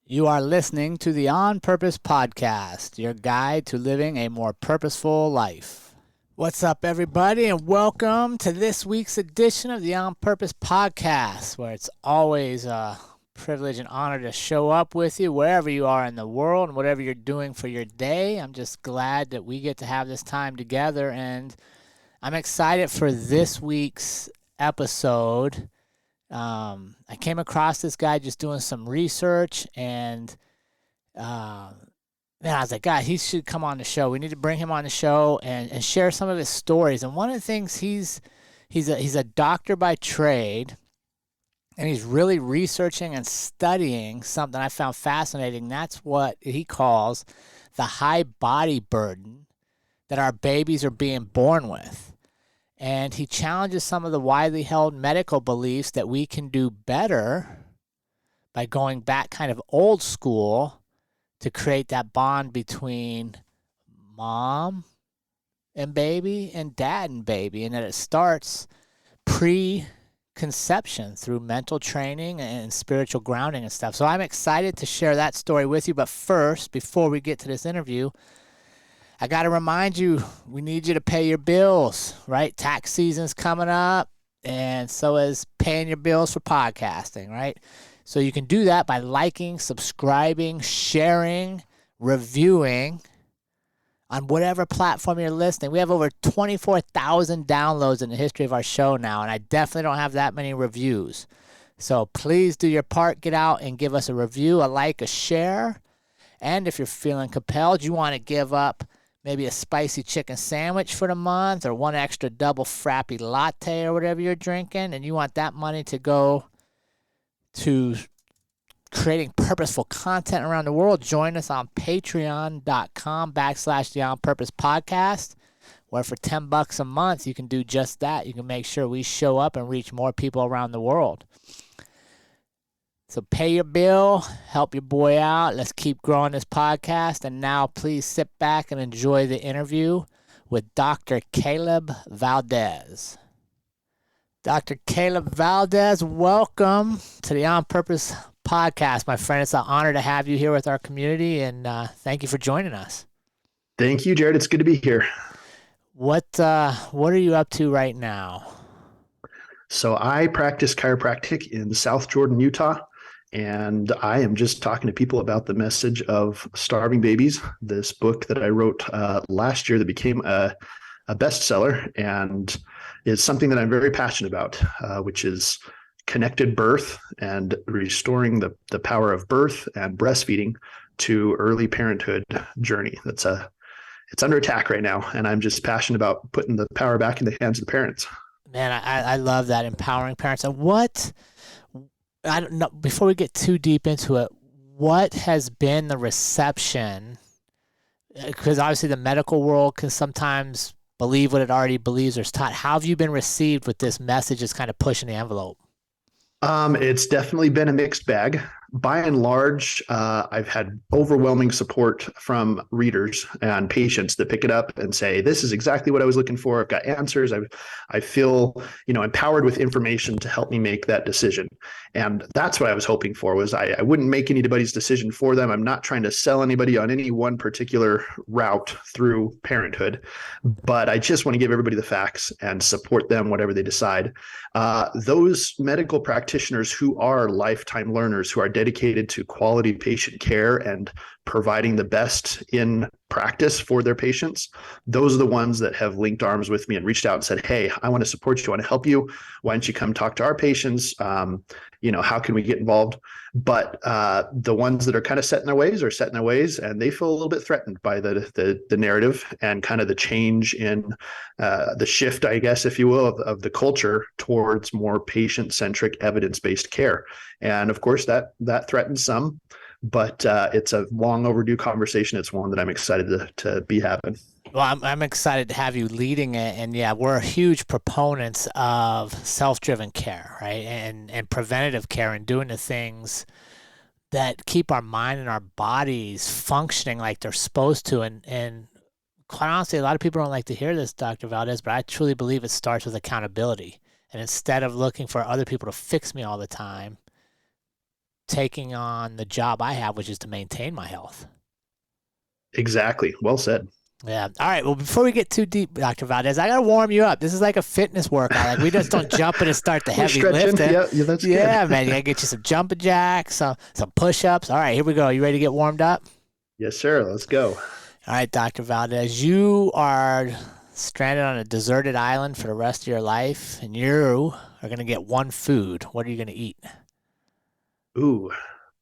You are listening to the On Purpose Podcast, your guide to living a more purposeful life. What's up, everybody, and welcome to this week's edition of the On Purpose Podcast, where it's always a privilege and honor to show up with you wherever you are in the world and whatever you're doing for your day. I'm just glad that we get to have this time together, and I'm excited for this week's episode. I came across this guy just doing some research, and I was like, God, he should come on the show. We need to bring him on the show and share some of his stories. And one of the things, he's a doctor by trade, and he's really researching and studying something I found fascinating. That's what he calls the high body burden that our babies are being born with. And he challenges some of the widely held medical beliefs that we can do better by going back kind of old school to create that bond between mom and baby and dad and baby, and that it starts pre-conception through mental training and spiritual grounding and stuff. So I'm excited to share that story with you. But first, before we get to this interview, I got to remind you, we need you to pay your bills, right? Tax season's coming up, and so is paying your bills for podcasting, right? So you can do that by liking, subscribing, sharing, reviewing on whatever platform you're listening. We have over 24,000 downloads in the history of our show now, and I definitely don't have that many reviews. So please do your part. Get out and give us a review, a like, a share. And if you're feeling compelled, you want to give up maybe a spicy chicken sandwich for the month or one extra double frappy latte or whatever you're drinking, and you want that money to go to creating purposeful content around the world, join us on patreon.com/the On Purpose Podcast, where for $10 a month, you can do just that. You can make sure we show up and reach more people around the world. So pay your bill, help your boy out. Let's keep growing this podcast. And now please sit back and enjoy the interview with Dr. Kaleb Valdez. Dr. Kaleb Valdez, welcome to the On Purpose Podcast, my friend. It's an honor to have you here with our community, and thank you for joining us. Thank you, Jerrod. It's good to be here. What are you up to right now? So I practice chiropractic in South Jordan, Utah. And I am just talking to people about the message of starving babies, this book that I wrote last year that became a bestseller and is something that I'm very passionate about, which is connected birth and restoring the power of birth and breastfeeding to early parenthood journey. It's under attack right now, and I'm just passionate about putting the power back in the hands of the parents. Man, I love that, empowering parents. And I don't know, before we get too deep into it, what has been the reception? Because obviously the medical world can sometimes believe what it already believes or is taught. How have you been received with this message that's kind of pushing the envelope? It's definitely been a mixed bag. By and large, I've had overwhelming support from readers and patients that pick it up and say, this is exactly what I was looking for. I've got answers. I feel, empowered with information to help me make that decision. And that's what I was hoping for, was I wouldn't make anybody's decision for them. I'm not trying to sell anybody on any one particular route through parenthood, but I just want to give everybody the facts and support them, whatever they decide. Those medical practitioners who are lifetime learners, who are dedicated to quality patient care and providing the best in practice for their patients, those are the ones that have linked arms with me and reached out and said, hey, I want to support you. I want to help you. Why don't you come talk to our patients? How can we get involved? But the ones that are kind of set in their ways are set in their ways, and they feel a little bit threatened by the narrative and kind of the change in the shift, I guess, if you will, of the culture towards more patient-centric, evidence-based care. And of course, that threatens some. But it's a long overdue conversation. It's one that I'm excited to be having. Well, I'm excited to have you leading it. And yeah, we're huge proponents of self-driven care, right? And preventative care, and doing the things that keep our mind and our bodies functioning like they're supposed to. And quite honestly, a lot of people don't like to hear this, Dr. Valdez, but I truly believe it starts with accountability. And instead of looking for other people to fix me all the time, taking on the job I have, which is to maintain my health. Exactly. Well said. Yeah. All right. Well, before we get too deep, Dr. Valdez, I got to warm you up. This is like a fitness workout. Like we just don't jump in and start the We're heavy stretching. lifting. Yeah, that's good. Yeah, man. You got to get you some jumping jacks, some push-ups. All right, here we go. You ready to get warmed up? Yes, sir. Let's go. All right, Dr. Valdez, you are stranded on a deserted island for the rest of your life, and you are going to get one food. What are you going to eat? Ooh,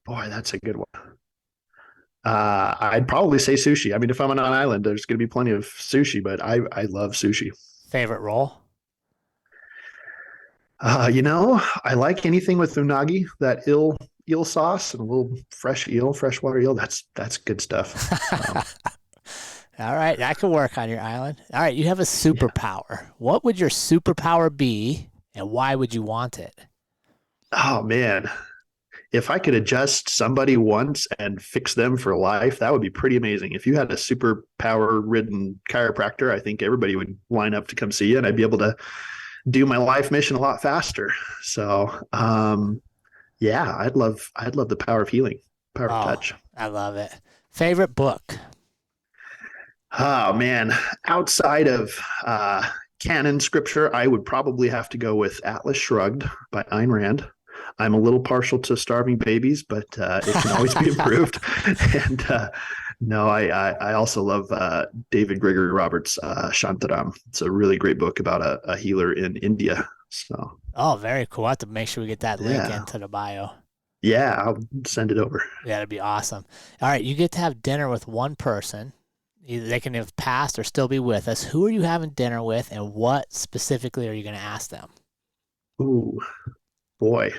boy, that's a good one. I'd probably say sushi. I mean, if I'm on an island, there's going to be plenty of sushi, but I love sushi. Favorite roll? I like anything with unagi, that eel sauce and a little freshwater eel. That's good stuff. All right, that could work on your island. All right, you have a Yeah. superpower. What would your superpower be, and why would you want it? Oh man, if I could adjust somebody once and fix them for life, that would be pretty amazing. If you had a superpower ridden chiropractor, I think everybody would line up to come see you, and I'd be able to do my life mission a lot faster. So, yeah, I'd love the power of healing, power of touch. I love it. Favorite book? Oh man, outside of canon scripture, I would probably have to go with Atlas Shrugged by Ayn Rand. I'm a little partial to Starving Babies, but it can always be improved. And no, I also love David Gregory Roberts' Shantaram. It's a really great book about a healer in India. So, Oh, very cool. I have to make sure we get that link into the bio. yeah, I'll send it over. Yeah, that'd be awesome. All right, you get to have dinner with one person. Either they can have passed or still be with us. Who are you having dinner with, and what specifically are you going to ask them? Ooh, boy.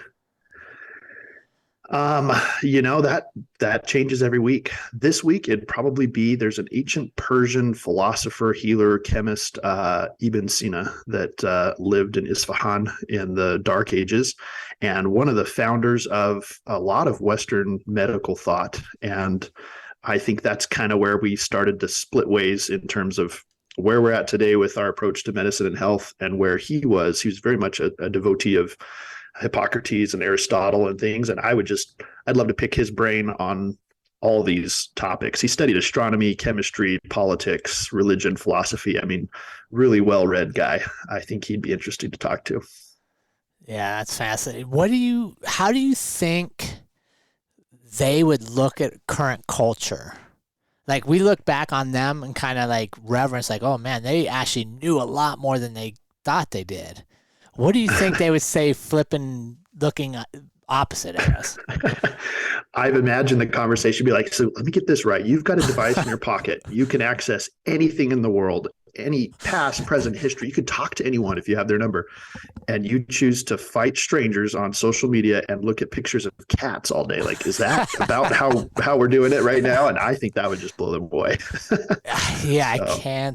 That changes every week. This week it'd probably be there's an ancient Persian philosopher, healer, chemist, Ibn Sina, that lived in Isfahan in the Dark Ages, and one of the founders of a lot of Western medical thought. And I think that's kind of where we started to split ways in terms of where we're at today with our approach to medicine and health, and where he was. He was very much a devotee of Hippocrates and Aristotle and things. And I'd love to pick his brain on all these topics. He studied astronomy, chemistry, politics, religion, philosophy. I mean, really well-read guy. I think he'd be interesting to talk to. Yeah, that's fascinating. How do you think they would look at current culture? Like we look back on them and kind of like reverence, like, oh man, they actually knew a lot more than they thought they did. What do you think they would say flipping, looking opposite at us? I've imagined the conversation be like, so let me get this right. You've got a device in your pocket. You can access anything in the world, any past, present history. You could talk to anyone if you have their number. And you choose to fight strangers on social media and look at pictures of cats all day. Like, is that about how we're doing it right now? And I think that would just blow them away. Yeah,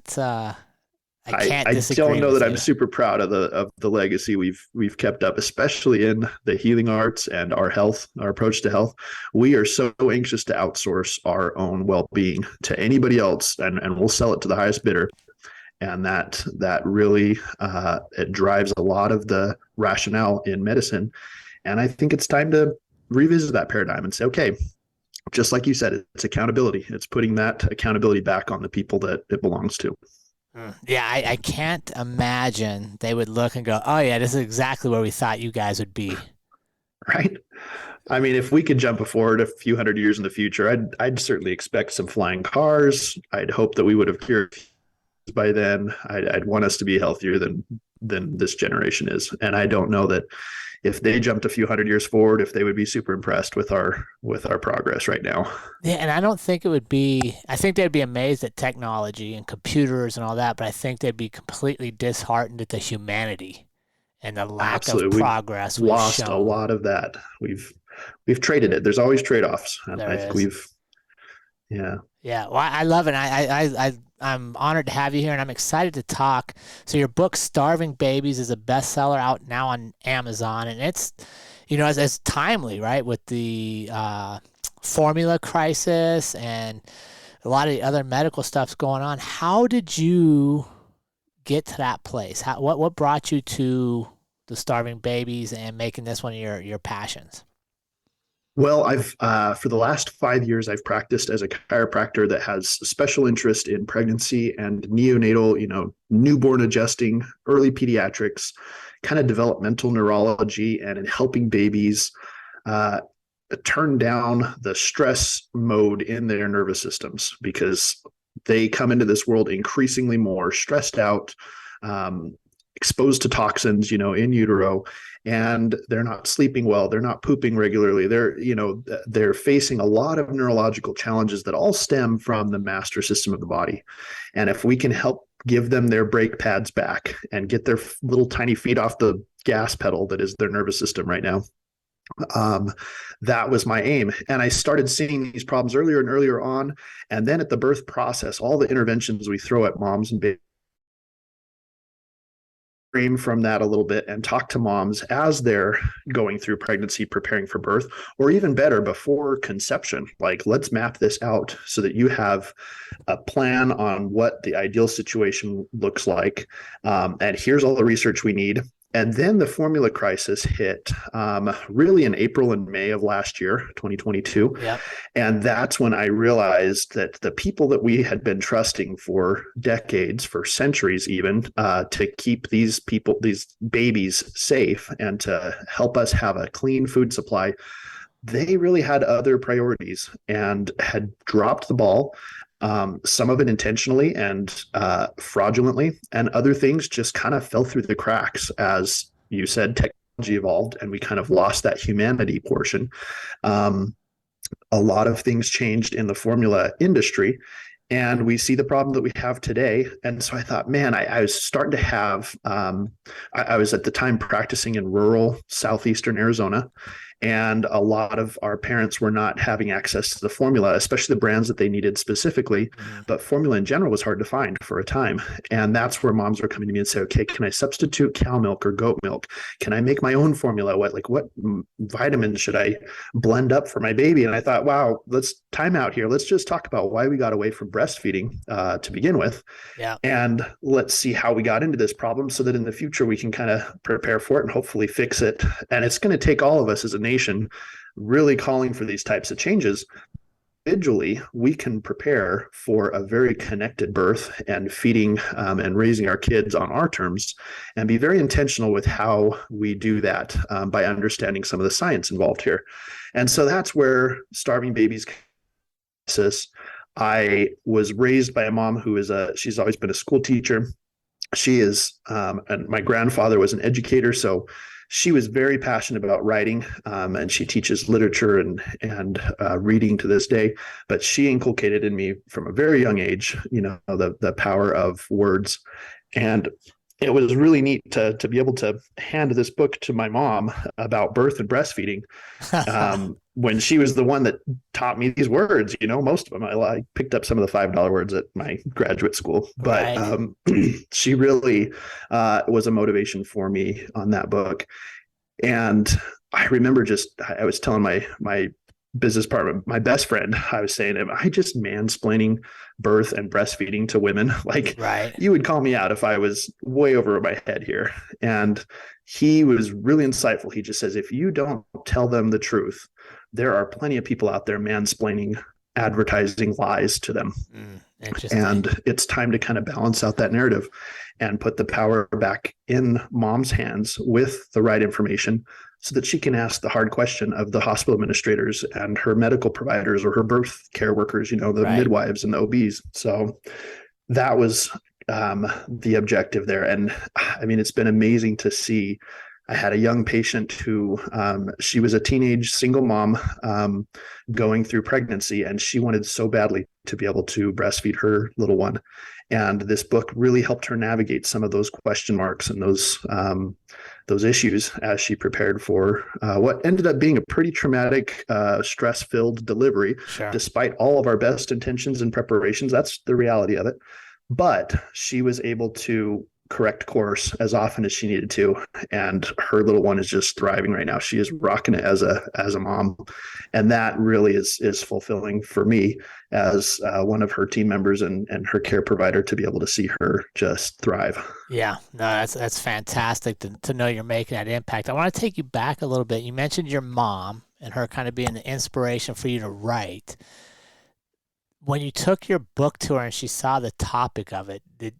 So. I can't I disagree don't know with that you. I'm super proud of the legacy we've kept up, especially in the healing arts and our health, our approach to health. We are so anxious to outsource our own well-being to anybody else, and we'll sell it to the highest bidder. And that really it drives a lot of the rationale in medicine. And I think it's time to revisit that paradigm and say, okay, just like you said, it's accountability. It's putting that accountability back on the people that it belongs to. Yeah, I can't imagine they would look and go, oh yeah, this is exactly where we thought you guys would be. Right. I mean, if we could jump forward a few hundred years in the future, I'd certainly expect some flying cars. I'd hope that we would have cured by then. I'd want us to be healthier than this generation is. And I don't know that if they jumped a few hundred years forward, if they would be super impressed with our progress right now. Yeah, and I don't think it would be, I think they'd be amazed at technology and computers and all that, but I think they'd be completely disheartened at the humanity and the lack Absolutely. of progress We've we've lost shown. a lot of that. We've traded it. There's always trade-offs. And There I think is. yeah. Yeah, well, I love it. I'm honored to have you here, and I'm excited to talk. So your book, Starving Babies, is a bestseller out now on Amazon, and it's, as timely, right, with the formula crisis and a lot of the other medical stuff's going on. How did you get to that place? What brought you to the Starving Babies and making this one of your passions? Well, I've for the last 5 years, I've practiced as a chiropractor that has special interest in pregnancy and neonatal, newborn adjusting, early pediatrics, kind of developmental neurology, and in helping babies uh, turn down the stress mode in their nervous systems because they come into this world increasingly more stressed out, um, exposed to toxins, in utero, and they're not sleeping well. They're not pooping regularly. They're facing a lot of neurological challenges that all stem from the master system of the body. And if we can help give them their brake pads back and get their little tiny feet off the gas pedal that is their nervous system right now, um, that was my aim. And I started seeing these problems earlier and earlier on. And then at the birth process, all the interventions we throw at moms and babies, frame from that a little bit and talk to moms as they're going through pregnancy, preparing for birth, or even better, before conception. Like, let's map this out so that you have a plan on what the ideal situation looks like. And here's all the research we need. And then the formula crisis hit really in April and May of last year, 2022. Yep. And that's when I realized that the people that we had been trusting for decades, for centuries even, to keep these babies safe and to help us have a clean food supply, they really had other priorities and had dropped the ball. Some of it intentionally and fraudulently, and other things just kind of fell through the cracks. As you said, technology evolved and we kind of lost that humanity portion. A lot of things changed in the formula industry, and we see the problem that we have today. And so I thought, man, I was starting to have, I was at the time practicing in rural southeastern Arizona, and a lot of our parents were not having access to the formula, especially the brands that they needed specifically. Mm-hmm. But formula in general was hard to find for a time. And that's where moms were coming to me and say, okay, can I substitute cow milk or goat milk? Can I make my own formula? What vitamins should I blend up for my baby? And I thought, wow, let's time out here. Let's just talk about why we got away from breastfeeding to begin with. Yeah. And let's see how we got into this problem so that in the future we can kind of prepare for it and hopefully fix it. And it's going to take all of us as a nation really calling for these types of changes. Individually, we can prepare for a very connected birth and feeding and raising our kids on our terms, and be very intentional with how we do that by understanding some of the science involved here. And so that's where Starving Babies. I was raised by a mom who she's always been a school teacher. She is, and my grandfather was an educator, so she was very passionate about writing, and she teaches literature and reading to this day. But she inculcated in me from a very young age, the power of words. And it was really neat to be able to hand this book to my mom about birth and breastfeeding when she was the one that taught me these words. Most of them I picked up some of the $5 words at my graduate school, but right. She really was a motivation for me on that book. And I remember I was telling my business partner, my best friend, I was saying, am I just mansplaining birth and breastfeeding to women? Like, right. You would call me out if I was way over my head here. And he was really insightful. He just says, if you don't tell them the truth, there are plenty of people out there mansplaining advertising lies to them. And it's time to kind of balance out that narrative and put the power back in mom's hands with the right information, so that she can ask the hard question of the hospital administrators and her medical providers or her birth care workers, the right. midwives and the OBs. So that was the objective there. And I mean, it's been amazing to see. I had a young patient who, she was a teenage single mom going through pregnancy, and she wanted so badly to be able to breastfeed her little one. And this book really helped her navigate some of those question marks and those issues as she prepared for what ended up being a pretty traumatic, stress-filled delivery. Sure. Despite all of our best intentions and preparations. That's the reality of it. But she was able to correct course as often as she needed to, and her little one is just thriving right now. She is rocking it as a mom, and that really is fulfilling for me as one of her team members and her care provider, to be able to see her just thrive. Yeah, no, that's fantastic to know you're making that impact. I want to take you back a little bit. You mentioned your mom and her kind of being the inspiration for you to write. When you took your book to her and she saw the topic of it, did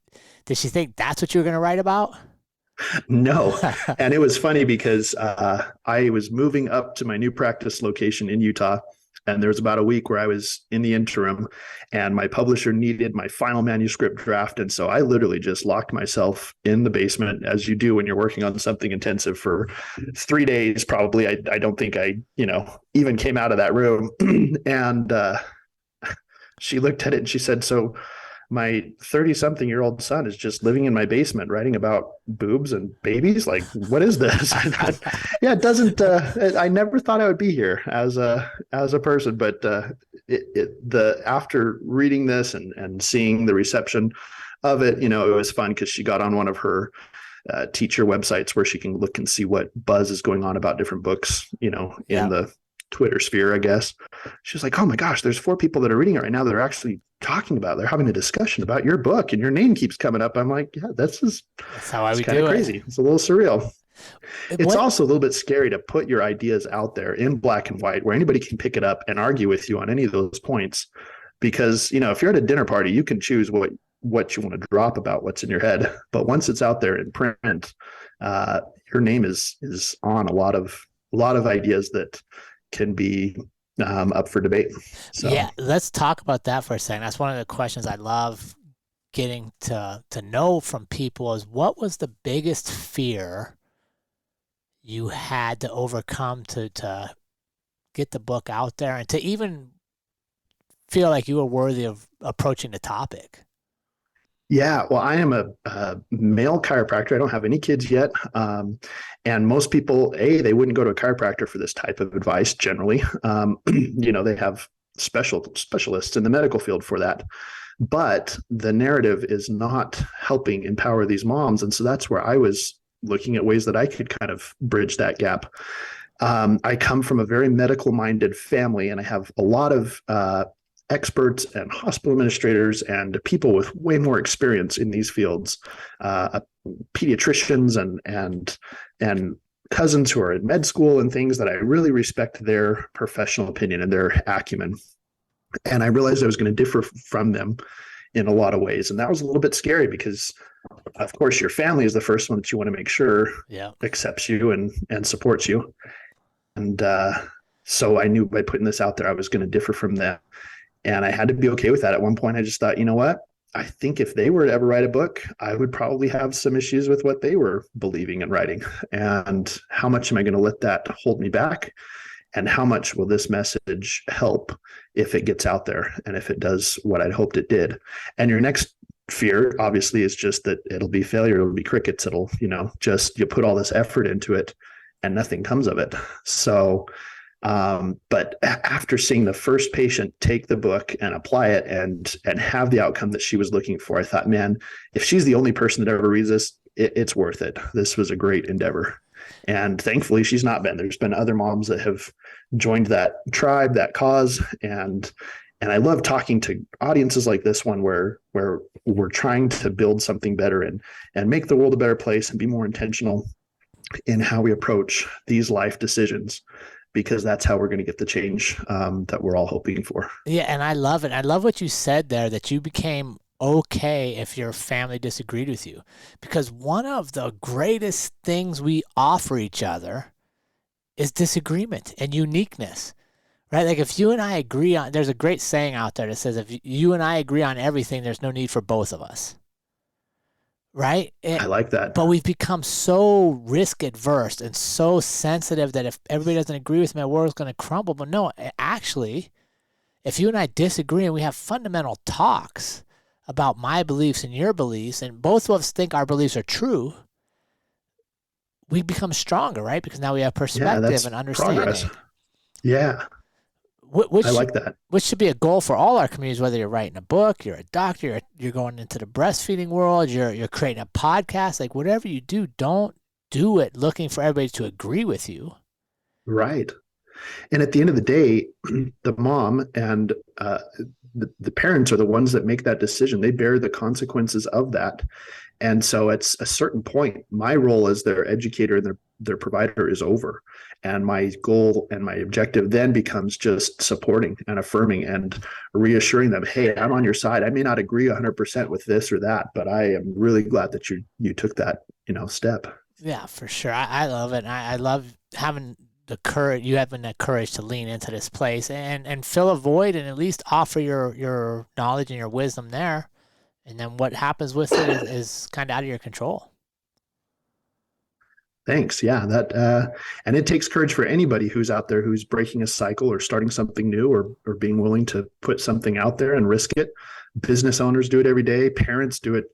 she think that's what you were going to write about? No. And it was funny because I was moving up to my new practice location in Utah. And there was about a week where I was in the interim and my publisher needed my final manuscript draft. And so I literally just locked myself in the basement, as you do when you're working on something intensive, for 3 days, probably. I don't think I, even came out of that room. And she looked at it and she said, "So my 30-something-year-old son is just living in my basement writing about boobs and babies. Like, what is this?" I thought, yeah, it doesn't, I never thought I would be here as a person, but after reading this and seeing the reception of it, it was fun because she got on one of her teacher websites where she can look and see what buzz is going on about different books, in the Twitter sphere, I guess. She was like, "Oh my gosh, there's 4 people that are reading it right now that are actually talking about it. They're having a discussion about your book and your name keeps coming up." I'm like, yeah, that's how I would kind do of crazy. it. It's a little surreal. It's also a little bit scary to put your ideas out there in black and white where anybody can pick it up and argue with you on any of those points. Because, if you're at a dinner party, you can choose what you want to drop about what's in your head. But once it's out there in print, your name is on a lot of ideas that can be up for debate. So yeah, let's talk about that for a second. That's one of the questions I love getting to know from people is, what was the biggest fear you had to overcome to get the book out there and to even feel like you were worthy of approaching the topic? Yeah, well, I am a male chiropractor. I don't have any kids yet. And most people, they wouldn't go to a chiropractor for this type of advice generally. They have specialists in the medical field for that. But the narrative is not helping empower these moms. And so that's where I was looking at ways that I could kind of bridge that gap. I come from a very medical-minded family, and I have a lot of experts and hospital administrators and people with way more experience in these fields, pediatricians and cousins who are in med school and things, that I really respect their professional opinion and their acumen. And I realized I was going to differ from them in a lot of ways. And that was a little bit scary because, of course, your family is the first one that you want to make sure accepts you and supports you. And so I knew by putting this out there, I was going to differ from them. And I had to be okay with that. At one point, I just thought, you know what? I think if they were to ever write a book, I would probably have some issues with what they were believing and writing. And how much am I going to let that hold me back? And how much will this message help if it gets out there and if it does what I'd hoped it did? And your next fear, obviously, is just that it'll be failure. It'll be crickets. It'll, just you put all this effort into it and nothing comes of it. So but after seeing the first patient take the book and apply it and have the outcome that she was looking for, I thought, man, if she's the only person that ever reads this, it's worth it. This was a great endeavor. And thankfully, she's not been. There's been other moms that have joined that tribe, that cause. And I love talking to audiences like this one where we're trying to build something better and make the world a better place and be more intentional in how we approach these life decisions, because that's how we're going to get the change that we're all hoping for. Yeah, and I love it. I love what you said there, that you became okay if your family disagreed with you. Because one of the greatest things we offer each other is disagreement and uniqueness, right? Like if you and I agree on, there's a great saying out there that says, if you and I agree on everything, there's no need for both of us. Right? I like that. But we've become so risk adverse and so sensitive that if everybody doesn't agree with me, my world's going to crumble. But no, actually, if you and I disagree and we have fundamental talks about my beliefs and your beliefs, and both of us think our beliefs are true, we become stronger, right? Because now we have perspective and understanding. Progress. Yeah. I like that. Which should be a goal for all our communities, whether you're writing a book, you're a doctor, you're going into the breastfeeding world, you're creating a podcast, like whatever you do, don't do it looking for everybody to agree with you. Right. And at the end of the day, the mom and the parents are the ones that make that decision. They bear the consequences of that. And so at a certain point, my role as their educator and their provider is over. And my goal and my objective then becomes just supporting and affirming and reassuring them, hey, I'm on your side. I may not agree 100% with this or that, but I am really glad that you took that, step. Yeah, for sure. I love it. I love having the courage, you having the courage to lean into this place and fill a void and at least offer your knowledge and your wisdom there. And then what happens with it is kind of out of your control. Thanks. Yeah, and it takes courage for anybody who's out there who's breaking a cycle or starting something new or being willing to put something out there and risk it. Business owners do it every day. Parents do it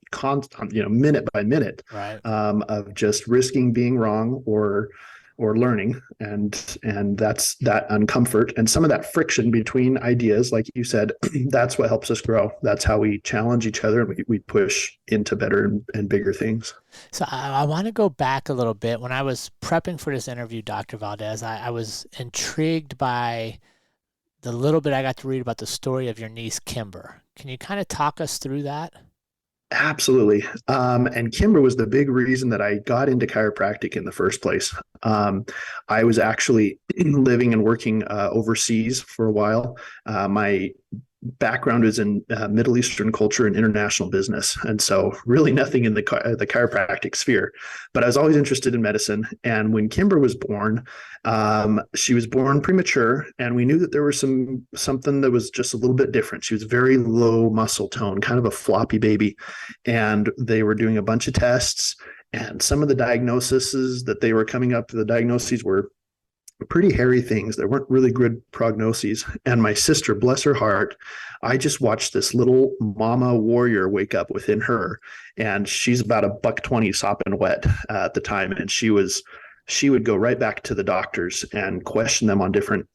minute by minute, right? Of just risking being wrong or learning, and that's that uncomfort and some of that friction between ideas, like you said. That's what helps us grow. That's how we challenge each other and we push into better and bigger things. So I want to go back a little bit. When I was prepping for this interview, Dr. Valdez, I was intrigued by the little bit I got to read about the story of your niece, Kimber. Can you kind of talk us through that? Absolutely. And Kimber was the big reason that I got into chiropractic in the first place. I was actually living and working overseas for a while. My background is in Middle Eastern culture and international business. And so really nothing in the chiropractic sphere, but I was always interested in medicine. And when Kimber was born, she was born premature, and we knew that there was something that was just a little bit different. She was very low muscle tone, kind of a floppy baby. And they were doing a bunch of tests, and some of the diagnoses that they were coming up to, the diagnoses were pretty hairy things. There weren't really good prognoses. And my sister, bless her heart, I just watched this little mama warrior wake up within her. And she's about $120 sopping wet at the time. And she would go right back to the doctors and question them on different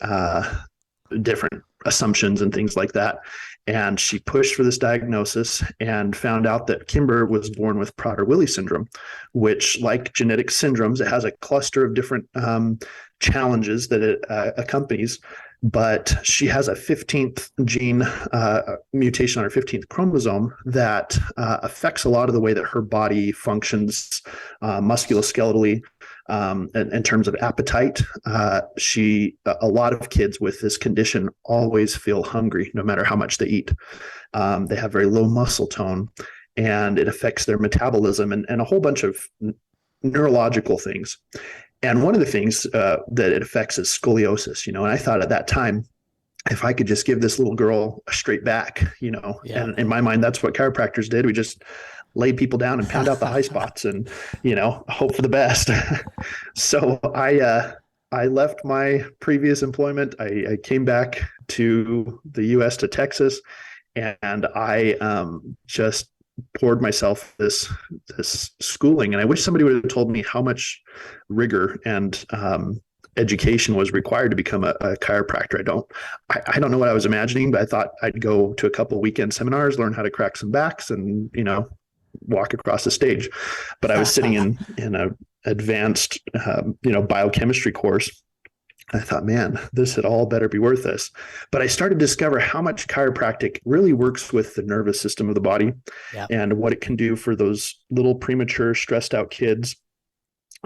assumptions and things like that. And she pushed for this diagnosis and found out that Kimber was born with Prader-Willi syndrome, which, like genetic syndromes, it has a cluster of different challenges that it accompanies. But she has a 15th gene mutation on her 15th chromosome that affects a lot of the way that her body functions musculoskeletally. In terms of appetite, a lot of kids with this condition always feel hungry no matter how much they eat. They have very low muscle tone, and it affects their metabolism and a whole bunch of neurological things. And one of the things that it affects is scoliosis, and I thought at that time, if I could just give this little girl a straight back, and in my mind, that's what chiropractors did. We just lay people down and pound out the high spots and, hope for the best. So I left my previous employment. I came back to the US, to Texas, and I just poured myself this schooling. And I wish somebody would have told me how much rigor and education was required to become a chiropractor. I don't know what I was imagining, but I thought I'd go to a couple of weekend seminars, learn how to crack some backs, and walk across the stage. But I was sitting in a advanced biochemistry course. I thought, man, this had all better be worth this. But I started to discover how much chiropractic really works with the nervous system of the body, and what it can do for those little premature, stressed out kids.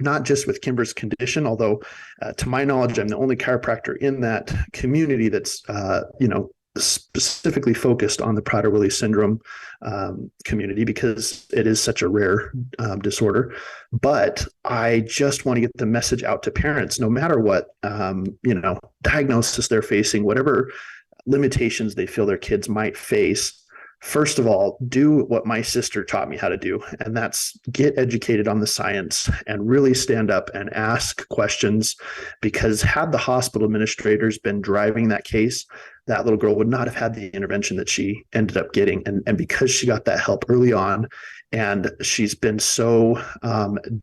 Not just with Kimber's condition, although to my knowledge, I'm the only chiropractor in that community that's, specifically focused on the Prader-Willi syndrome community, because it is such a rare disorder. But I just want to get the message out to parents, no matter what, diagnosis they're facing, whatever limitations they feel their kids might face. First of all, do what my sister taught me how to do, and that's get educated on the science and really stand up and ask questions, because had the hospital administrators been driving that case, that little girl would not have had the intervention that she ended up getting. And because she got that help early on, and she's been so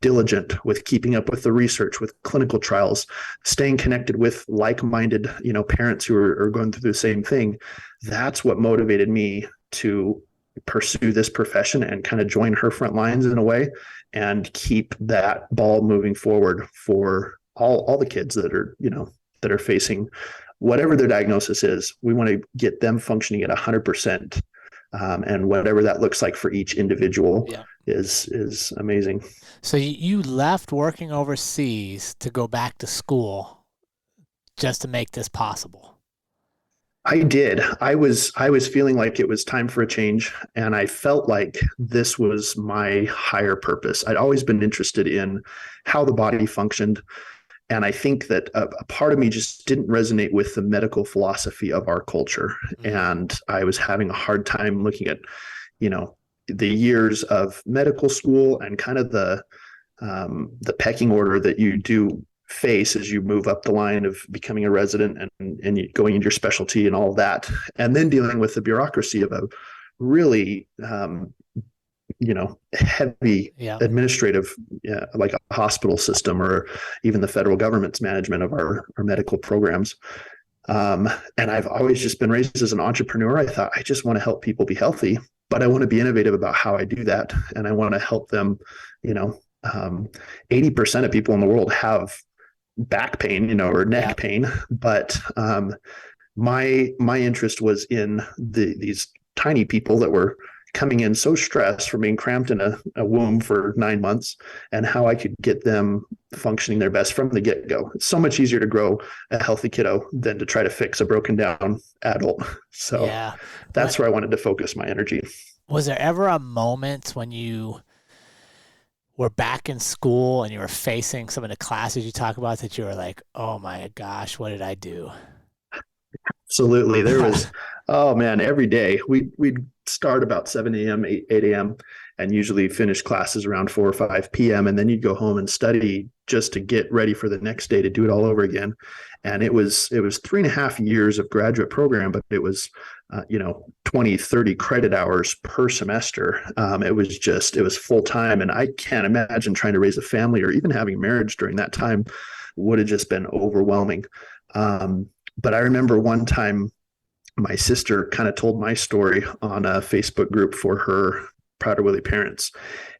diligent with keeping up with the research, with clinical trials, staying connected with like-minded, parents who are going through the same thing, that's what motivated me to pursue this profession and kind of join her front lines in a way and keep that ball moving forward for all the kids that are facing whatever their diagnosis is, we want to get them functioning at 100%. And whatever that looks like for each individual Yeah. is amazing. So you left working overseas to go back to school just to make this possible. I did. I was feeling like it was time for a change, and I felt like this was my higher purpose. I'd always been interested in how the body functioned, and I think that a part of me just didn't resonate with the medical philosophy of our culture. Mm. And I was having a hard time looking at, the years of medical school and kind of the pecking order that you do face as you move up the line of becoming a resident and going into your specialty and all of that, and then dealing with the bureaucracy of a really heavy Yeah. administrative, like a hospital system or even the federal government's management of our medical programs. And I've always just been raised as an entrepreneur. I thought, I just want to help people be healthy, but I want to be innovative about how I do that. And I want to help them. 80% of people in the world have back pain, or neck pain. But my interest was in these tiny people that were coming in so stressed from being cramped in a womb for 9 months, and how I could get them functioning their best from the get-go. It's so much easier to grow a healthy kiddo than to try to fix a broken down adult. So that's where I wanted to focus my energy. Was there ever a moment when you were back in school and you were facing some of the classes you talk about that you were like, oh my gosh, what did I do? Absolutely. There was, oh man, every day we'd start about 7 a.m., 8 a.m., and usually finish classes around 4 or 5 p.m. And then you'd go home and study just to get ready for the next day to do it all over again. And it was 3.5 years of graduate program, but it was 20, 30 credit hours per semester. It was full time. And I can't imagine trying to raise a family or even having marriage during that time would have just been overwhelming. But I remember one time my sister kind of told my story on a Facebook group for her Prader-Willi parents.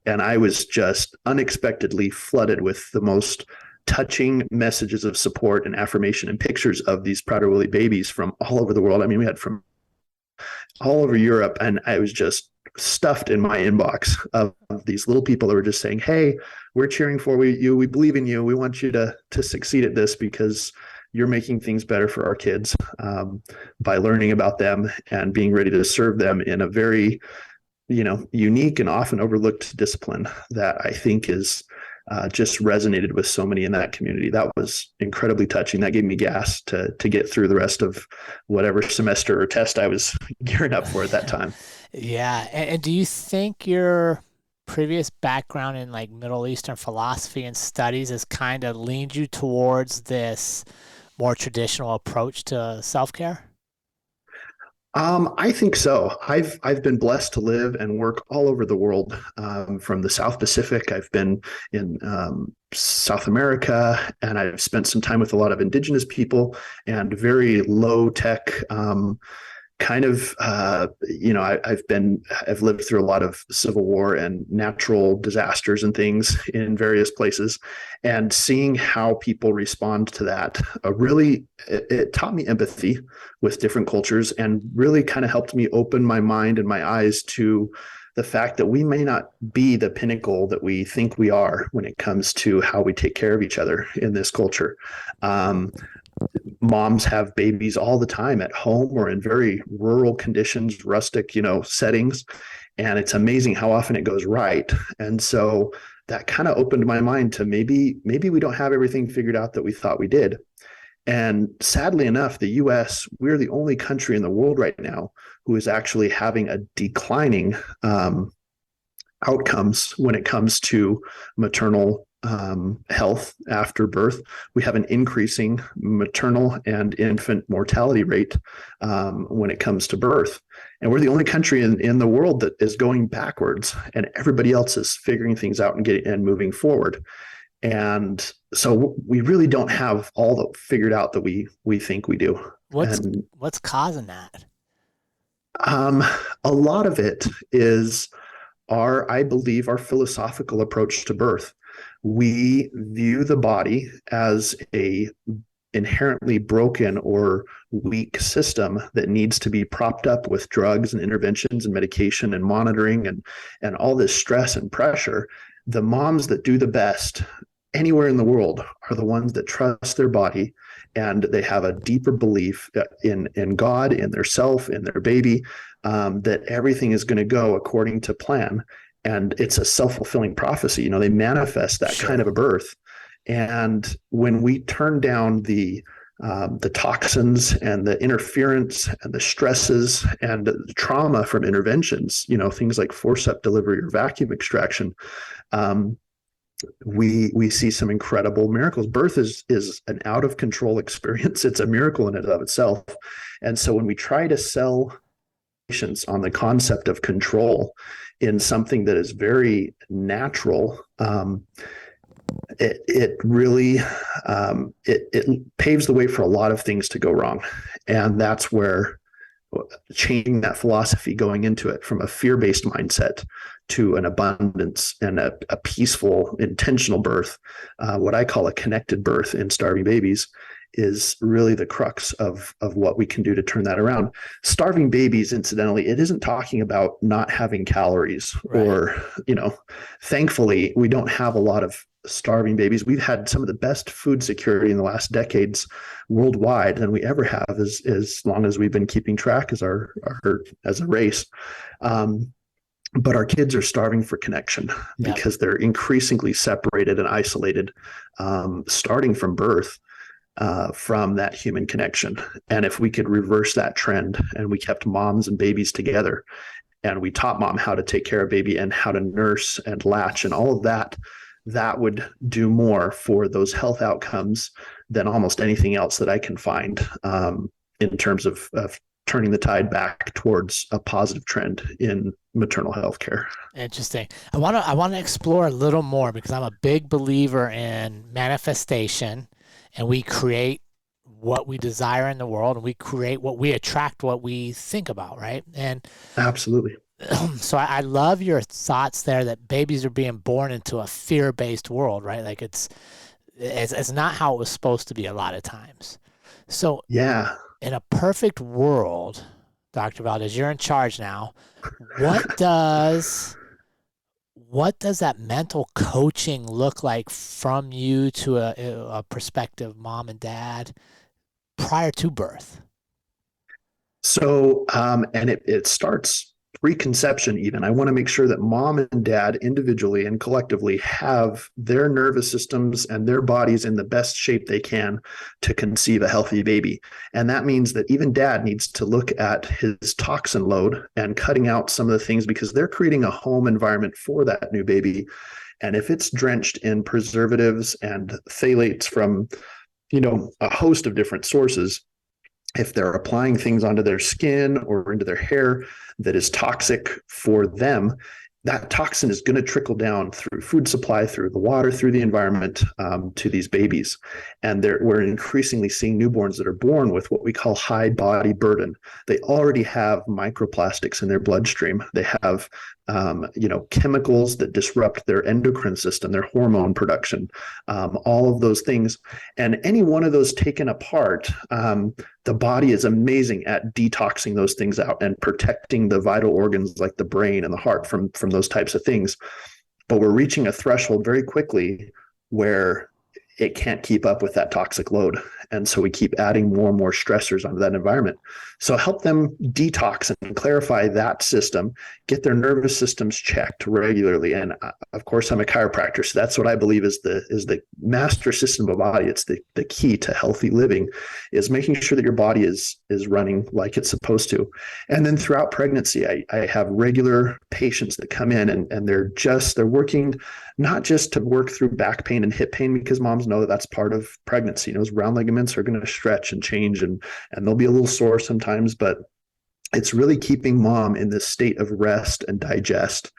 And I was just unexpectedly flooded with the most touching messages of support and affirmation and pictures of these Prader-Willi babies from all over the world. I mean, we had from all over Europe, and I was just stuffed in my inbox of these little people that were just saying, hey, we're cheering for you. We believe in you. We want you to succeed at this because you're making things better for our kids by learning about them and being ready to serve them in a very, unique and often overlooked discipline that I think is just resonated with so many in that community. That was incredibly touching. That gave me gas to get through the rest of whatever semester or test I was gearing up for at that time. Yeah. And do you think your previous background in like Middle Eastern philosophy and studies has kind of leaned you towards this more traditional approach to self-care? I think so. I've been blessed to live and work all over the world, from the South Pacific. I've been in South America, and I've spent some time with a lot of indigenous people and very low tech kind of, I've lived through a lot of civil war and natural disasters and things in various places, and seeing how people respond to that, it taught me empathy with different cultures and really kind of helped me open my mind and my eyes to the fact that we may not be the pinnacle that we think we are when it comes to how we take care of each other in this culture. Moms have babies all the time at home or in very rural conditions, rustic, settings. And it's amazing how often it goes right. And so that kind of opened my mind to maybe we don't have everything figured out that we thought we did. And sadly enough, the US, we're the only country in the world right now who is actually having a declining outcomes when it comes to maternal health after birth. We have an increasing maternal and infant mortality rate when it comes to birth. And we're the only country in the world that is going backwards, and everybody else is figuring things out and moving forward. And so we really don't have all that figured out that we think we do. What's causing that? A lot of it is I believe, our philosophical approach to birth. We view the body as a inherently broken or weak system that needs to be propped up with drugs and interventions and medication and monitoring and all this stress and pressure. The moms that do the best anywhere in the world are the ones that trust their body, and they have a deeper belief in God, in their self, in their baby, that everything is going to go according to plan. And it's a self-fulfilling prophecy. They manifest that kind of a birth. And when we turn down the toxins and the interference and the stresses and the trauma from interventions, things like forceps delivery or vacuum extraction, we see some incredible miracles. Birth is an out of control experience. It's a miracle in and of itself. And so when we try to sell patients on the concept of control in something that is very natural, it really it paves the way for a lot of things to go wrong. And that's where changing that philosophy, going into it from a fear-based mindset to an abundance and a peaceful, intentional birth, what I call a connected birth in starving babies, is really the crux of what we can do to turn that around. Starving babies, incidentally, it isn't talking about not having calories, right? Or, thankfully, we don't have a lot of starving babies. We've had some of the best food security in the last decades worldwide than we ever have, as long as we've been keeping track as our as a race. But our kids are starving for connection because they're increasingly separated and isolated, starting from birth, from that human connection. And if we could reverse that trend and we kept moms and babies together, and we taught mom how to take care of baby and how to nurse and latch and all of that, that would do more for those health outcomes than almost anything else that I can find, in terms of turning the tide back towards a positive trend in maternal health care. Interesting. I want to explore a little more, because I'm a big believer in manifestation, and we create what we desire in the world, and we attract what we think about, right? And absolutely. So I love your thoughts there that babies are being born into a fear-based world, right? Like it's not how it was supposed to be a lot of times. So yeah, in a perfect world, Dr. Valdez, you're in charge now. What does that mental coaching look like from you to a prospective mom and dad prior to birth? So, and it starts preconception even. I want to make sure that mom and dad individually and collectively have their nervous systems and their bodies in the best shape they can to conceive a healthy baby. And that means that even dad needs to look at his toxin load and cutting out some of the things, because they're creating a home environment for that new baby. And if it's drenched in preservatives and phthalates from, a host of different sources, if they're applying things onto their skin or into their hair that is toxic for them, that toxin is going to trickle down through food supply, through the water, through the environment, to these babies. And we're increasingly seeing newborns that are born with what we call high body burden. They already have microplastics in their bloodstream. They have chemicals that disrupt their endocrine system, their hormone production, all of those things. And any one of those taken apart, the body is amazing at detoxing those things out and protecting the vital organs like the brain and the heart from those types of things. But we're reaching a threshold very quickly where it can't keep up with that toxic load. And so we keep adding more and more stressors onto that environment. So help them detox and clarify that system, get their nervous systems checked regularly. And of course, I'm a chiropractor, so that's what I believe is the master system of the body. It's the key to healthy living, is making sure that your body is running like it's supposed to. And then throughout pregnancy, I have regular patients that come in and they're working not just to work through back pain and hip pain, because moms know that that's part of pregnancy. Those round ligaments are going to stretch and change, and they'll be a little sore sometimes, but it's really keeping mom in this state of rest and digest.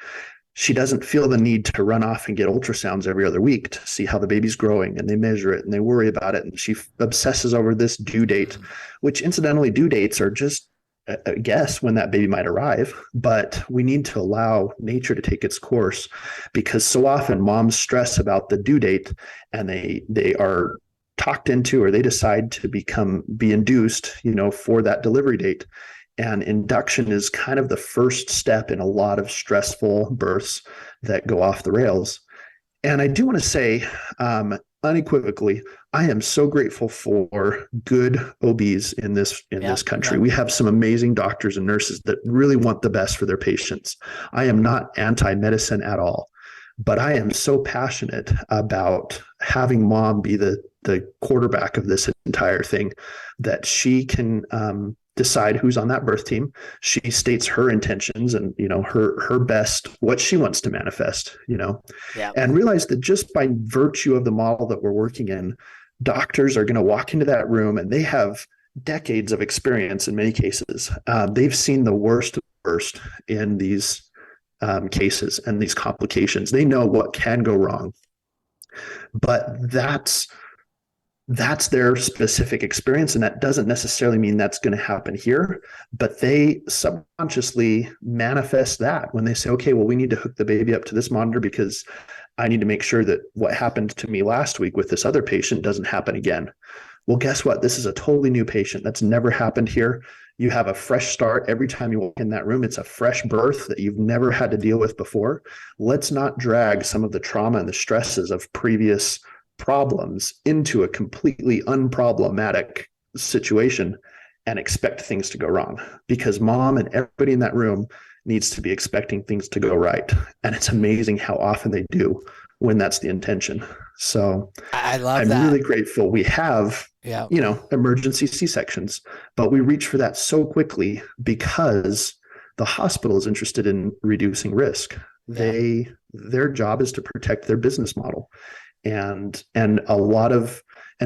She doesn't feel the need to run off and get ultrasounds every other week to see how the baby's growing, and they measure it and they worry about it. And she obsesses over this due date, which incidentally, due dates are just a guess when that baby might arrive, but we need to allow nature to take its course, because so often moms stress about the due date and they are talked into, or they decide to be induced, for that delivery date. And induction is kind of the first step in a lot of stressful births that go off the rails. And I do want to say, unequivocally, I am so grateful for good OBs in this country. We have some amazing doctors and nurses that really want the best for their patients. I am not anti-medicine at all, but I am so passionate about having mom be the quarterback of this entire thing, that she can decide who's on that birth team. She states her intentions and, her best, what she wants to manifest, and realize that just by virtue of the model that we're working in, doctors are going to walk into that room and they have decades of experience in many cases. They've seen the worst in these cases and these complications. They know what can go wrong, but that's their specific experience. And that doesn't necessarily mean that's going to happen here, but they subconsciously manifest that when they say, okay, well, we need to hook the baby up to this monitor because I need to make sure that what happened to me last week with this other patient doesn't happen again. Well, guess what? This is a totally new patient. That's never happened here. You have a fresh start every time you walk in that room. It's a fresh birth that you've never had to deal with before. Let's not drag some of the trauma and the stresses of previous problems into a completely unproblematic situation and expect things to go wrong, because mom and everybody in that room needs to be expecting things to go right. And it's amazing how often they do when that's the intention. So I'm really grateful we have, emergency C-sections, but we reach for that so quickly because the hospital is interested in reducing risk. Yeah. Their job is to protect their business model. And an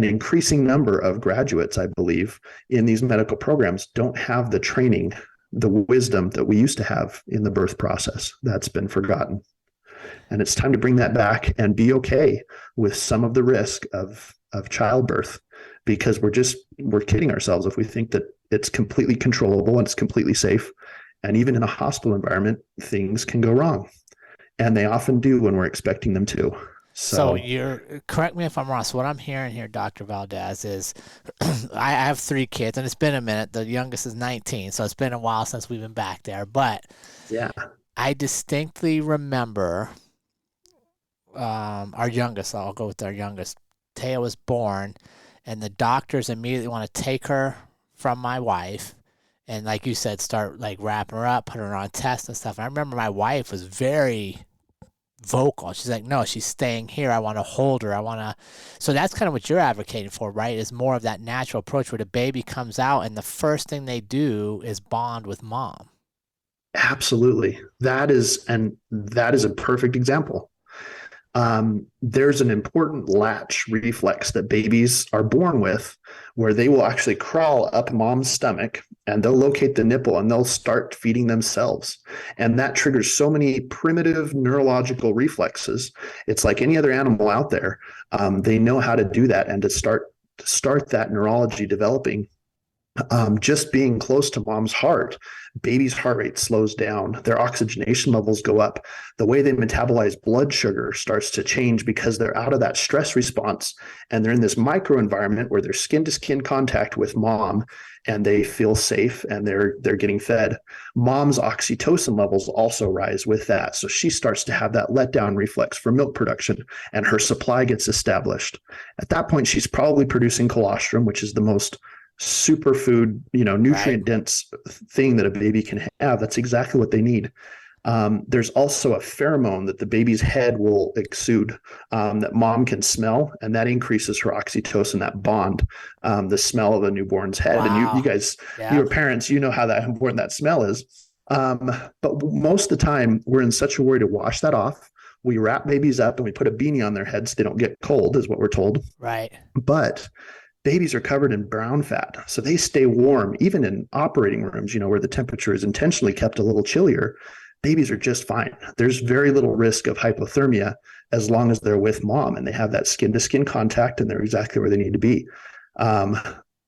increasing number of graduates, I believe, in these medical programs don't have the training, the wisdom that we used to have in the birth process. That's been forgotten. And it's time to bring that back and be okay with some of the risk of childbirth, because we're kidding ourselves if we think that it's completely controllable and it's completely safe. And even in a hospital environment, things can go wrong. And they often do when we're expecting them to. So correct me if I'm wrong. So what I'm hearing here, Dr. Valdez, is I have 3 kids, and it's been a minute. The youngest is 19, so it's been a while since we've been back there. But yeah, I distinctly remember our youngest. I'll go with our youngest. Taya was born, and the doctors immediately want to take her from my wife, and like you said, start like wrapping her up, put her on tests and stuff. And I remember my wife was very vocal. She's like, no, she's staying here. I want to hold her. So that's kind of what you're advocating for, right? Is more of that natural approach where the baby comes out and the first thing they do is bond with mom. Absolutely. That is a perfect example. There's an important latch reflex that babies are born with, where they will actually crawl up mom's stomach and they'll locate the nipple and they'll start feeding themselves. And that triggers so many primitive neurological reflexes. It's like any other animal out there. They know how to do that, and to start that neurology developing. Just being close to mom's heart, baby's heart rate slows down, their oxygenation levels go up, the way they metabolize blood sugar starts to change because they're out of that stress response and they're in this microenvironment where they're skin to skin contact with mom and they feel safe and they're getting fed. Mom's oxytocin levels also rise with that. So she starts to have that letdown reflex for milk production and her supply gets established. At that point, she's probably producing colostrum, which is the most superfood, nutrient dense thing that a baby can have. That's exactly what they need. There's also a pheromone that the baby's head will exude that mom can smell, and that increases her oxytocin, that bond, the smell of a newborn's head. Wow. And you guys, you're parents, you know how important that smell is. But most of the time we're in such a hurry to wash that off. We wrap babies up and we put a beanie on their heads so they don't get cold, is what we're told. Right. But babies are covered in brown fat, so they stay warm, even in operating rooms, where the temperature is intentionally kept a little chillier. Babies are just fine. There's very little risk of hypothermia as long as they're with mom and they have that skin-to-skin contact and they're exactly where they need to be.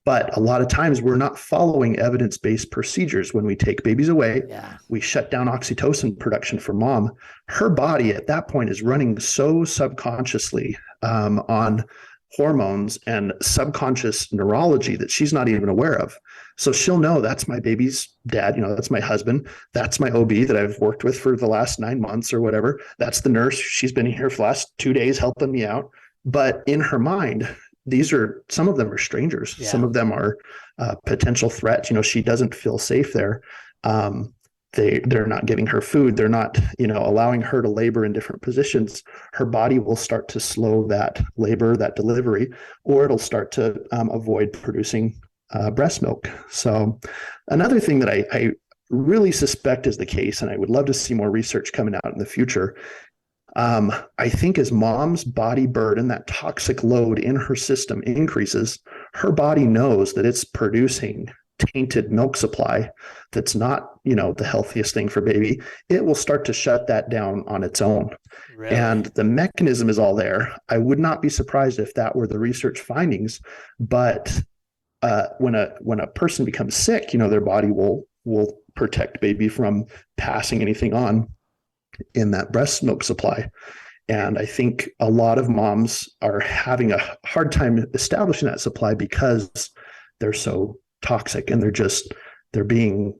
But a lot of times we're not following evidence-based procedures. When we take babies away, we shut down oxytocin production for mom. Her body at that point is running so subconsciously on hormones and subconscious neurology that she's not even aware of. So she'll know that's my baby's dad, that's my husband, that's my OB that I've worked with for the last 9 months or whatever. That's the nurse. She's been here for the last 2 days helping me out. But in her mind, some of them are strangers. Yeah. Some of them are potential threats. She doesn't feel safe there. They're not giving her food. They're not, allowing her to labor in different positions. Her body will start to slow that labor, that delivery, or it'll start to avoid producing breast milk. So another thing that I really suspect is the case, and I would love to see more research coming out in the future. I think as mom's body burden, that toxic load in her system increases, her body knows that it's producing tainted milk supply that's not, the healthiest thing for baby. It will start to shut that down on its own. Really? And the mechanism is all there. I would not be surprised if that were the research findings, but when a person becomes sick, their body will protect baby from passing anything on in that breast milk supply. And I think a lot of moms are having a hard time establishing that supply because they're so toxic and they're being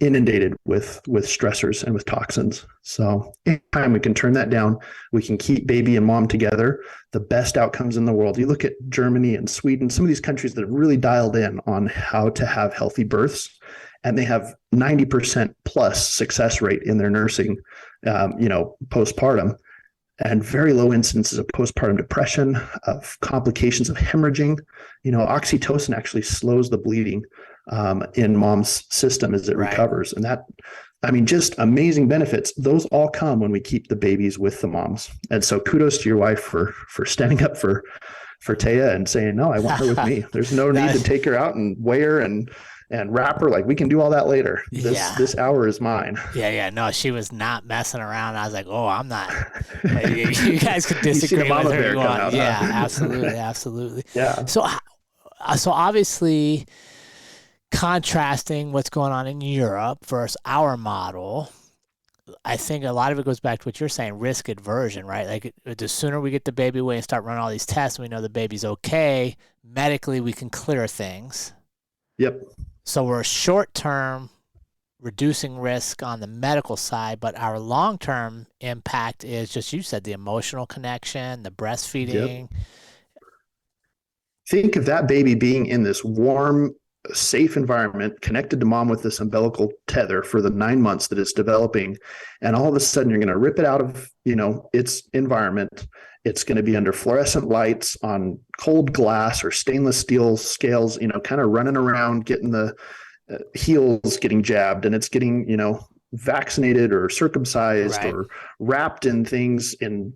inundated with stressors and with toxins. So anytime we can turn that down, we can keep baby and mom together, the best outcomes in the world. You look at Germany and Sweden, some of these countries that have really dialed in on how to have healthy births, and they have 90% plus success rate in their nursing, postpartum, and very low instances of postpartum depression, of complications of hemorrhaging. Oxytocin actually slows the bleeding in mom's system as it recovers. And that, just amazing benefits. Those all come when we keep the babies with the moms. And so kudos to your wife for standing up for Taya and saying, no, I want her with me. There's no need to take her out and weigh her and wrap her. Like, we can do all that later. This hour is mine. Yeah. No, she was not messing around. I was like, oh, I'm not. You guys could disagree with her if you want. Out, yeah, absolutely. Yeah. So obviously, contrasting what's going on in Europe versus our model, I think a lot of it goes back to what you're saying, risk aversion, right? Like, the sooner we get the baby away and start running all these tests, we know the baby's okay. Medically, we can clear things. Yep. So we're short-term reducing risk on the medical side, but our long-term impact is just, you said, the emotional connection, the breastfeeding. Yep. Think of that baby being in this warm, safe environment, connected to mom with this umbilical tether for the 9 months that it's developing. And all of a sudden you're going to rip it out of, its environment. It's going to be under fluorescent lights on cold glass or stainless steel scales, kind of running around, getting the heels getting jabbed, and it's getting, vaccinated or circumcised or wrapped in things in,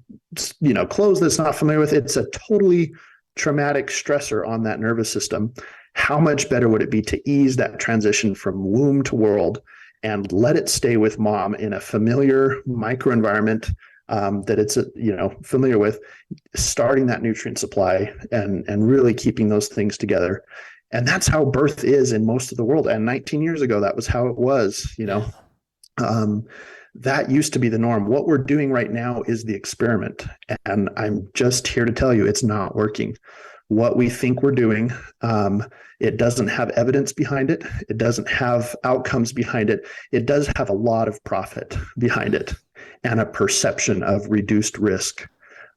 clothes that's not familiar with. It's a totally traumatic stressor on that nervous system. How much better would it be to ease that transition from womb to world and let it stay with mom in a familiar microenvironment that it's familiar with, starting that nutrient supply and really keeping those things together. And that's how birth is in most of the world. And 19 years ago, that was how it was. That used to be the norm. What we're doing right now is the experiment, and I'm just here to tell you it's not working. What we think we're doing, it doesn't have evidence behind it. It doesn't have outcomes behind it. It does have a lot of profit behind it and a perception of reduced risk.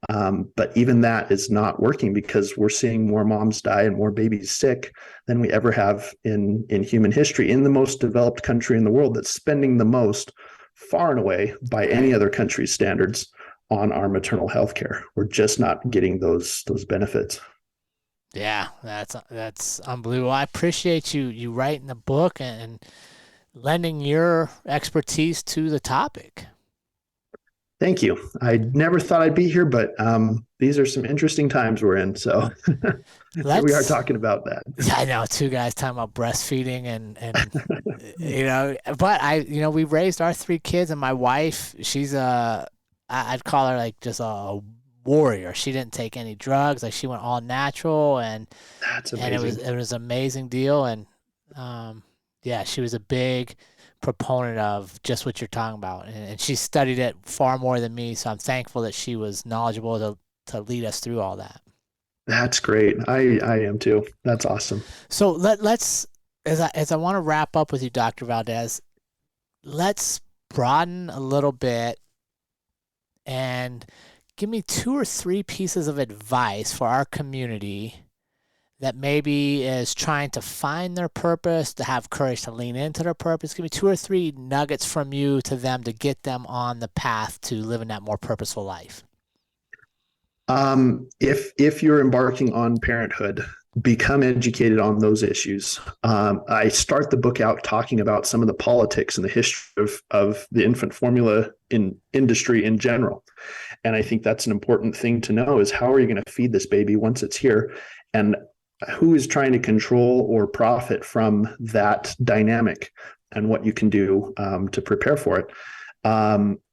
But even that is not working because we're seeing more moms die and more babies sick than we ever have in human history, in the most developed country in the world that's spending the most, far and away, by any other country's standards, on our maternal health care. We're just not getting those benefits. Yeah, that's unbelievable. I appreciate you writing the book and lending your expertise to the topic. Thank you. I never thought I'd be here, but these are some interesting times we're in. So here we are talking about that. I know, two guys talking about breastfeeding and but we raised our 3 kids, and my wife, she's I'd call her like just a warrior. She didn't take any drugs. Like, she went all natural, and that's amazing. And it was an amazing deal. And she was a big proponent of just what you're talking about, and she studied it far more than me. So I'm thankful that she was knowledgeable to lead us through all that. That's great. I am too. That's awesome. So let's as I want to wrap up with you, Dr. Valdez, let's broaden a little bit and give me 2 or 3 pieces of advice for our community that maybe is trying to find their purpose, to have courage to lean into their purpose. Give me 2 or 3 nuggets from you to them to get them on the path to living that more purposeful life. If you're embarking on parenthood, become educated on those issues. I start the book out talking about some of the politics and the history of the infant formula in industry in general. And I think that's an important thing to know is how are you going to feed this baby once it's here? And who is trying to control or profit from that dynamic and what you can do to prepare for it.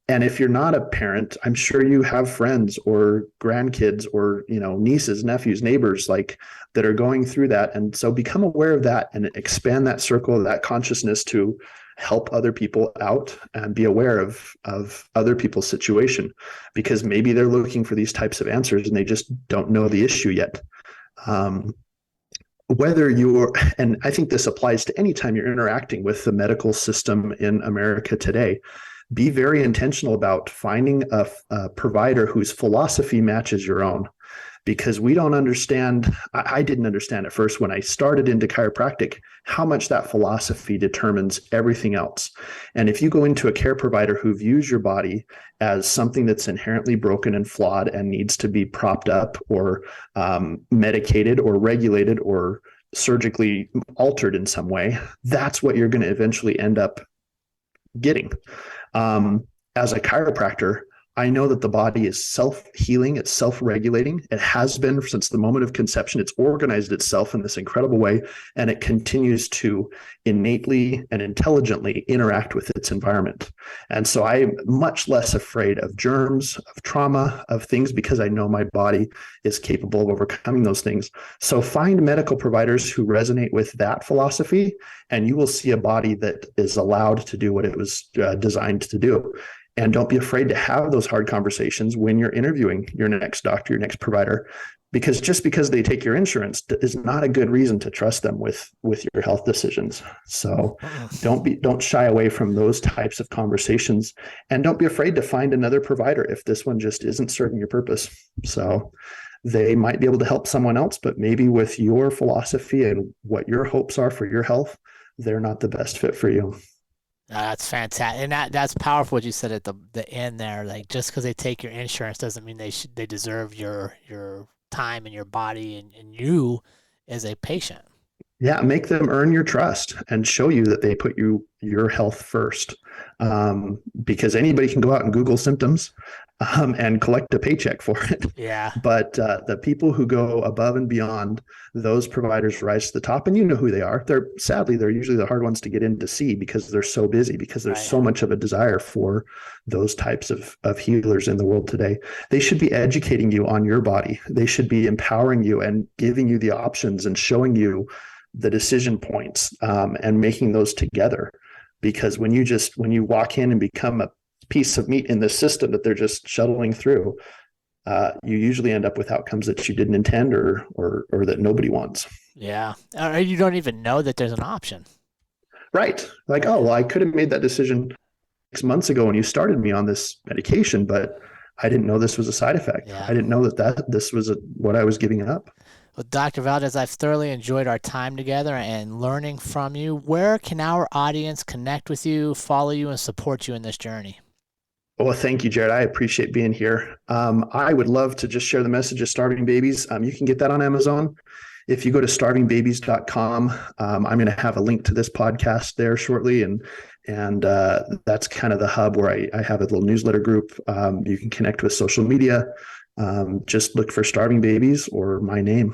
And if you're not a parent, I'm sure you have friends or grandkids or, nieces, nephews, neighbors like that are going through that. And so become aware of that and expand that circle of that consciousness to help other people out and be aware of other people's situation, because maybe they're looking for these types of answers and they just don't know the issue yet. And I think this applies to any time you're interacting with the medical system in America today, be very intentional about finding a provider whose philosophy matches your own, because we don't understand. I didn't understand at first when I started into chiropractic how much that philosophy determines everything else. And if you go into a care provider who views your body as something that's inherently broken and flawed and needs to be propped up or medicated or regulated or surgically altered in some way, that's what you're going to eventually end up getting. As a chiropractor, I know that the body is self-healing, it's self-regulating. It has been since the moment of conception. It's organized itself in this incredible way, and it continues to innately and intelligently interact with its environment. And so I'm much less afraid of germs, of trauma, of things, because I know my body is capable of overcoming those things. So find medical providers who resonate with that philosophy, and you will see a body that is allowed to do what it was designed to do. And don't be afraid to have those hard conversations when you're interviewing your next doctor, your next provider, because just because they take your insurance is not a good reason to trust them with your health decisions. So don't shy away from those types of conversations, and don't be afraid to find another provider if this one just isn't serving your purpose. So they might be able to help someone else, but maybe with your philosophy and what your hopes are for your health, they're not the best fit for you. That's fantastic, and that's powerful what you said at the end there. Like, just because they take your insurance doesn't mean they deserve your time and your body and you as a patient. Yeah, make them earn your trust and show you that they put your health first. Because anybody can go out and Google symptoms and collect a paycheck for it. Yeah. But the people who go above and beyond, those providers rise to the top, and you know who they are. They're usually the hard ones to get in to see because they're so busy, because there's so much of a desire for those types of healers in the world today. They should be educating you on your body. They should be empowering you and giving you the options and showing you the decision points and making those together. Because when you walk in and become a piece of meat in this system that they're just shuttling through, you usually end up with outcomes that you didn't intend or that nobody wants. Yeah. Or you don't even know that there's an option. Right. Like, oh, well, I could have made that decision 6 months ago when you started me on this medication, but I didn't know this was a side effect. Yeah. I didn't know that this was what I was giving up. Well, Dr. Valdez, I've thoroughly enjoyed our time together and learning from you. Where can our audience connect with you, follow you, and support you in this journey? Well, thank you, Jerrod. I appreciate being here. I would love to just share the message of Starving Babies. You can get that on Amazon. If you go to starvingbabies.com, I'm going to have a link to this podcast there shortly. And that's kind of the hub where I have a little newsletter group. You can connect with social media. Just look for Starving Babies or my name.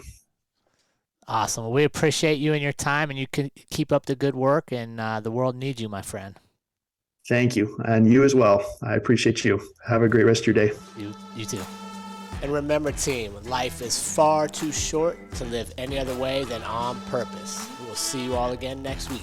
Awesome. Well, we appreciate you and your time, and you can keep up the good work, and the world needs you, my friend. Thank you. And you as well. I appreciate you. Have a great rest of your day. You too. And remember, team, life is far too short to live any other way than on purpose. We will see you all again next week.